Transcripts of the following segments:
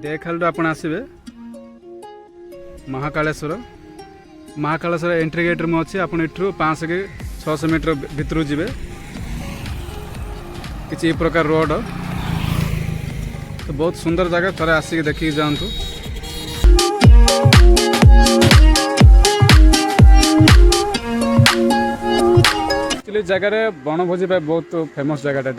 देखाल आप आसवे Mahakaleshwar Mahakaleshwar entry gate में अच्छे आप 500 कि 600 मीटर भितर जी किसी प्रकार रोड तो बहुत सुंदर जगह थोड़े आसिक देखिए जातु। एक्चुअली जगार बनभोजी बहुत फेमस जगह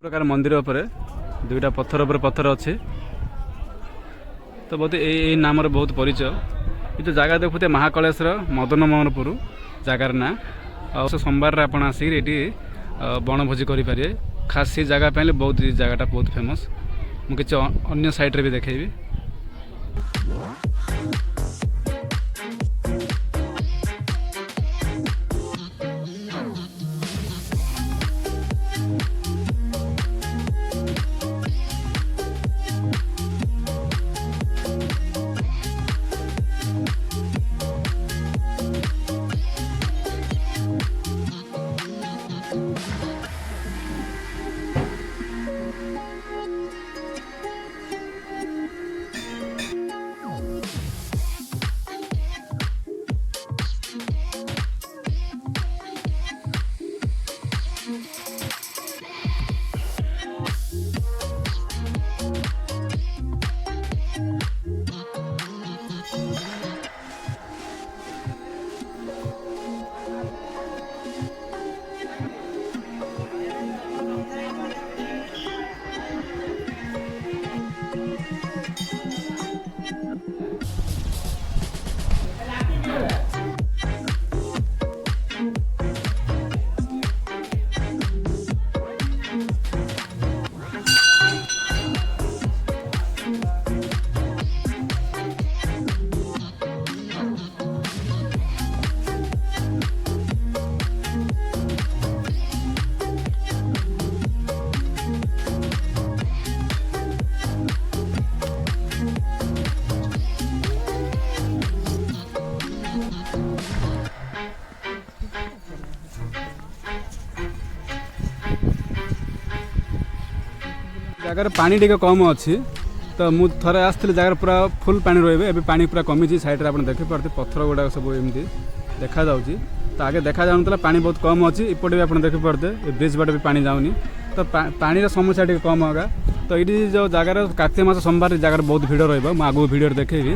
प्रकार मंदिर उपरे दुईटा पत्थर उपर पत्थर अच्छे तो बहुत यही नाम बहुत परिचय ये जो जगह देखते महाकालेश्वर मदन मोहनपुर जगार ना सोमवार आप आसिक बनभोजी करें खास से जगह पे बहुत जगहटा बहुत फेमस मुझे अन्य साइड रे भी देखेबी। जगार पानी टी कम अच्छी तो मुझे थे आसती जगार पूरा फुल पानी रे पानी पूरा कमी सैड्रे आप देखिपे पत्थर गुड़ाक सब एमती देखा जाऊँगी तो आगे देखा जाऊन पानी बहुत कम अच्छी इपटे भी आप देखिपे ब्रिज बाटे भी पानी जाऊनी तो पानी समस्या टी कम होगा तो ये जो जगार कार्तिक मास सोमवार जगार बहुत भिड़ रुझे आगू भिडियो देखेबी